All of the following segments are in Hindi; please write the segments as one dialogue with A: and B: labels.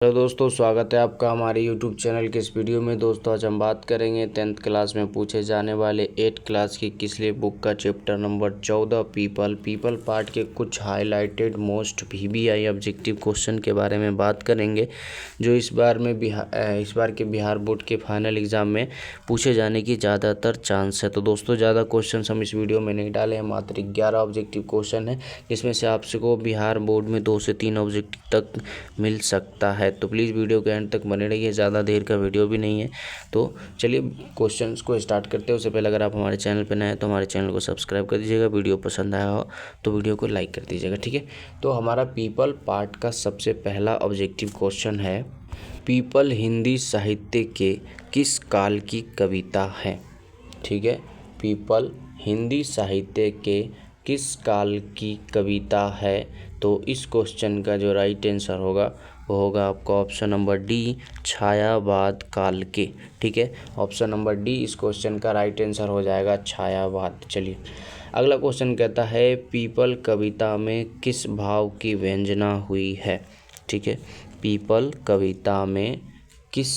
A: हेलो दोस्तों, स्वागत है आपका हमारे YouTube चैनल के इस वीडियो में। दोस्तों आज हम बात करेंगे 10th क्लास में पूछे जाने वाले 8th क्लास की किसली बुक का चैप्टर नंबर 14 पीपल पार्ट के कुछ highlighted most VBI objective question के बारे में बात करेंगे जो इस बार के बिहार बोर्ड के फाइनल एग्ज़ाम में पूछे जाने की ज़्यादातर चांस है। तो दोस्तों ज़्यादा क्वेश्चन हम इस वीडियो में नहीं डाले हैं, मात्र 11 ऑब्जेक्टिव क्वेश्चन है जिसमें से आपको बिहार बोर्ड में 2 से 3 ऑब्जेक्टिव तक मिल सकता है। तो प्लीज़ वीडियो के एंड तक बने रहिए, ज़्यादा देर का वीडियो भी नहीं है। तो चलिए क्वेश्चंस को स्टार्ट करते हैं। उससे पहले अगर आप हमारे चैनल पर नए हैं तो हमारे चैनल को सब्सक्राइब कर दीजिएगा। वीडियो पसंद आया हो तो वीडियो को लाइक कर दीजिएगा, ठीक है। तो हमारा पीपल पार्ट का सबसे पहला ऑब्जेक्टिव क्वेश्चन है, पीपल हिंदी साहित्य के किस काल की कविता है, ठीक है। पीपल हिंदी साहित्य के किस काल की कविता है। तो इस क्वेश्चन का जो राइट आंसर होगा वो होगा आपका ऑप्शन नंबर डी, छायावाद काल के, ठीक है। ऑप्शन नंबर डी इस क्वेश्चन का राइट आंसर हो जाएगा, छायावाद। चलिए अगला क्वेश्चन कहता है, पीपल कविता में किस भाव की व्यंजना हुई है, ठीक है। पीपल कविता में किस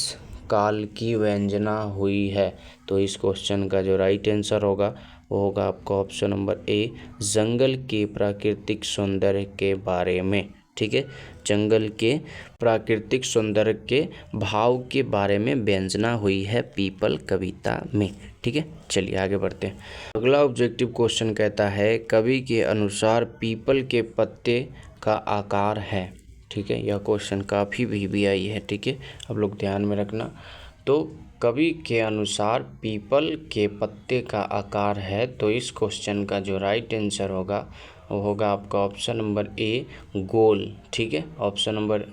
A: काल की व्यंजना हुई है। तो इस क्वेश्चन का जो राइट आंसर होगा वो होगा आपका ऑप्शन नंबर ए, जंगल के प्राकृतिक सौंदर्य के बारे में, ठीक है। जंगल के प्राकृतिक सौंदर्य के भाव के बारे में व्यंजना हुई है पीपल कविता में, ठीक है। चलिए आगे बढ़ते हैं। अगला ऑब्जेक्टिव क्वेश्चन कहता है, कवि के अनुसार पीपल के पत्ते का आकार है, ठीक है। यह क्वेश्चन काफ़ी VBI है, ठीक है, आप लोग ध्यान में रखना। तो कवि के अनुसार पीपल के पत्ते का आकार है, तो इस क्वेश्चन का जो राइट आंसर होगा वो होगा आपका ऑप्शन नंबर ए, गोल, ठीक है। ऑप्शन नंबर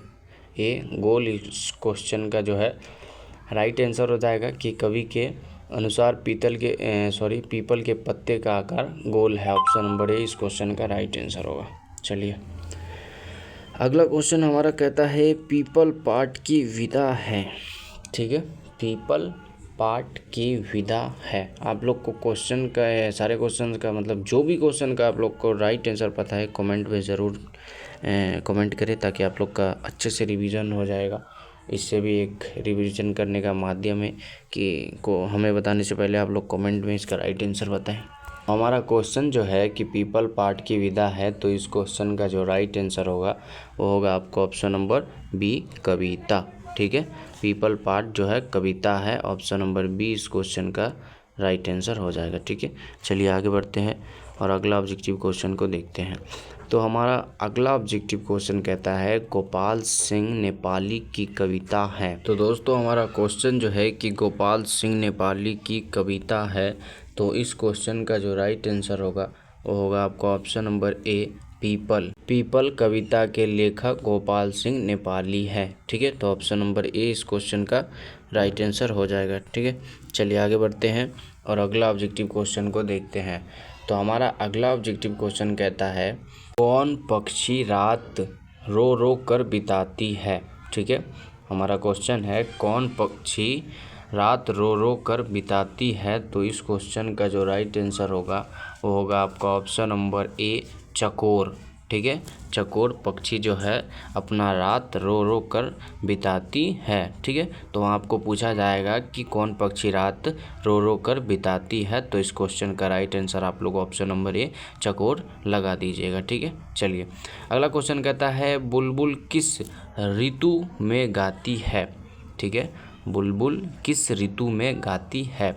A: ए गोल इस क्वेश्चन का जो है राइट आंसर हो जाएगा कि कवि के अनुसार पीपल के पत्ते का आकार गोल है। ऑप्शन नंबर ए इस क्वेश्चन का राइट आंसर होगा। चलिए अगला क्वेश्चन हमारा कहता है, पीपल पाठ की विधा है, ठीक है। पीपल पाठ की विधा है। आप लोग को क्वेश्चन का सारे क्वेश्चन का मतलब जो भी क्वेश्चन का आप लोग को राइट आंसर पता है कमेंट में ज़रूर कमेंट करें ताकि आप लोग का अच्छे से रिवीजन हो जाएगा। इससे भी एक रिवीजन करने का माध्यम है कि हमें बताने से पहले आप लोग कमेंट में इसका राइट आंसर बताएं। हमारा क्वेश्चन जो है कि पीपल पाठ की विधा है, तो इस क्वेश्चन का जो राइट आंसर होगा वो होगा आपको ऑप्शन नंबर बी, कविता, ठीक है। पीपल पाठ जो है कविता है, ऑप्शन नंबर बी इस क्वेश्चन का राइट आंसर हो जाएगा, ठीक है। चलिए आगे बढ़ते हैं और अगला ऑब्जेक्टिव क्वेश्चन को देखते हैं। तो हमारा अगला ऑब्जेक्टिव क्वेश्चन कहता है, गोपाल सिंह नेपाली की कविता है। तो दोस्तों हमारा क्वेश्चन जो है कि गोपाल सिंह नेपाली की कविता है, तो इस क्वेश्चन का जो राइट आंसर होगा वो होगा आपका ऑप्शन नंबर ए, पीपल कविता के लेखक गोपाल सिंह नेपाली है, ठीक है। तो ऑप्शन नंबर ए इस क्वेश्चन का राइट आंसर हो जाएगा, ठीक है। चलिए आगे बढ़ते हैं और अगला ऑब्जेक्टिव क्वेश्चन को देखते हैं। तो हमारा अगला ऑब्जेक्टिव क्वेश्चन कहता है, कौन पक्षी रात रो रो कर बिताती है, ठीक है। हमारा क्वेश्चन है, कौन पक्षी रात रो रो कर बिताती है। तो इस क्वेश्चन का जो राइट आंसर होगा वो होगा आपका ऑप्शन नंबर ए, चकोर, ठीक है। चकोर पक्षी जो है अपना रात रो रो कर बिताती है, ठीक है। तो आपको पूछा जाएगा कि कौन पक्षी रात रो रो कर बिताती है, तो इस क्वेश्चन का राइट आंसर आप लोग ऑप्शन नंबर ए, चकोर लगा दीजिएगा, ठीक है। चलिए अगला क्वेश्चन कहता है, बुलबुल किस ऋतु में गाती है, ठीक है। बुलबुल किस ऋतु में गाती है।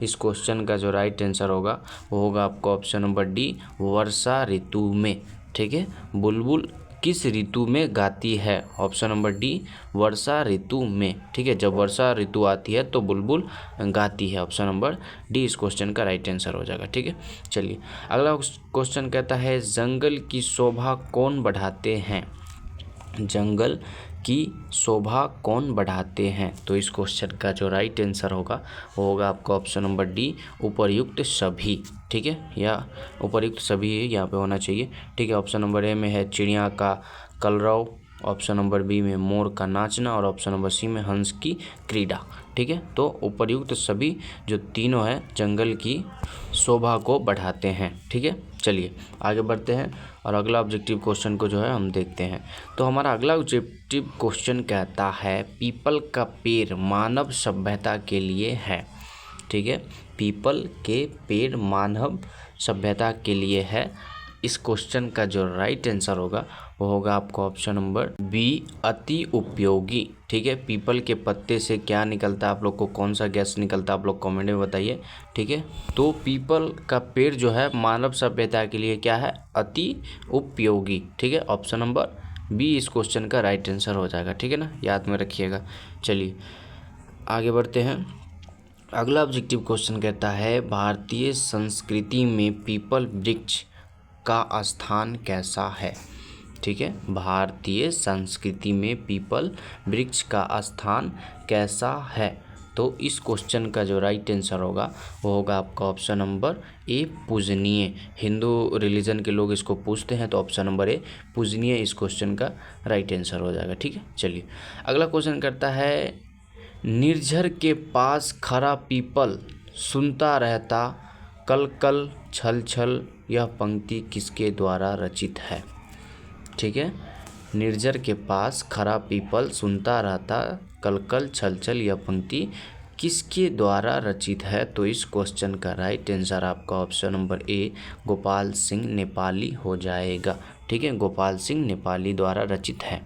A: इस क्वेश्चन का जो राइट आंसर होगा वो होगा आपका ऑप्शन नंबर डी, वर्षा ऋतु में, ठीक है। बुलबुल किस ऋतु में गाती है, ऑप्शन नंबर डी, वर्षा ऋतु में, ठीक है। जब वर्षा ऋतु आती है तो बुलबुल गाती है, ऑप्शन नंबर डी इस क्वेश्चन का राइट आंसर हो जाएगा, ठीक है। चलिए अगला क्वेश्चन कहता है, जंगल की शोभा कौन बढ़ाते हैं। जंगल की शोभा कौन बढ़ाते हैं। तो इस क्वेश्चन का जो राइट आंसर होगा वो होगा आपका ऑप्शन नंबर डी, उपर्युक्त सभी, ठीक है। या उपर्युक्त सभी यहाँ पे होना चाहिए, ठीक है। ऑप्शन नंबर ए में है चिड़िया का कलरव, ऑप्शन नंबर बी में मोर का नाचना और ऑप्शन नंबर सी में हंस की क्रीड़ा, ठीक है। तो उपर्युक्त सभी जो तीनों हैं जंगल की शोभा को बढ़ाते हैं, ठीक है। चलिए आगे बढ़ते हैं और अगला ऑब्जेक्टिव क्वेश्चन को जो है हम देखते हैं। तो हमारा अगला ऑब्जेक्टिव क्वेश्चन कहता है पीपल का पेड़ मानव सभ्यता के लिए है। ठीक है, पीपल के पेड़ मानव सभ्यता के लिए है। इस क्वेश्चन का जो राइट आंसर होगा वो होगा आपका ऑप्शन नंबर बी, अति उपयोगी। ठीक है, पीपल के पत्ते से क्या निकलता है, आप लोग को कौन सा गैस निकलता है, आप लोग कमेंट में बताइए। ठीक है, तो पीपल का पेड़ जो है मानव सभ्यता के लिए क्या है, अति उपयोगी। ठीक है, ऑप्शन नंबर बी इस क्वेश्चन का राइट आंसर हो जाएगा। ठीक है ना, याद में रखिएगा। चलिए आगे बढ़ते हैं। अगला ऑब्जेक्टिव क्वेश्चन कहता है भारतीय संस्कृति में पीपल वृक्ष का स्थान कैसा है। ठीक है, भारतीय संस्कृति में पीपल वृक्ष का स्थान कैसा है। तो इस क्वेश्चन का जो राइट आंसर होगा वो होगा आपका ऑप्शन नंबर ए, पूजनीय। हिंदू रिलीजन के लोग इसको पूछते हैं, तो ऑप्शन नंबर ए पूजनीय इस क्वेश्चन का राइट आंसर हो जाएगा। ठीक है, चलिए अगला क्वेश्चन करता है निर्झर के पास खरा पीपल सुनता रहता कल कल छल छल, यह पंक्ति किसके द्वारा रचित है। ठीक है, निर्झर के पास खरा पीपल सुनता रहता कल कल छल छल, यह पंक्ति किसके द्वारा रचित है। तो इस क्वेश्चन का राइट आंसर आपका option number A, Gopal Singh Nepali हो जाएगा। ठीक है, गोपाल सिंह नेपाली द्वारा रचित है।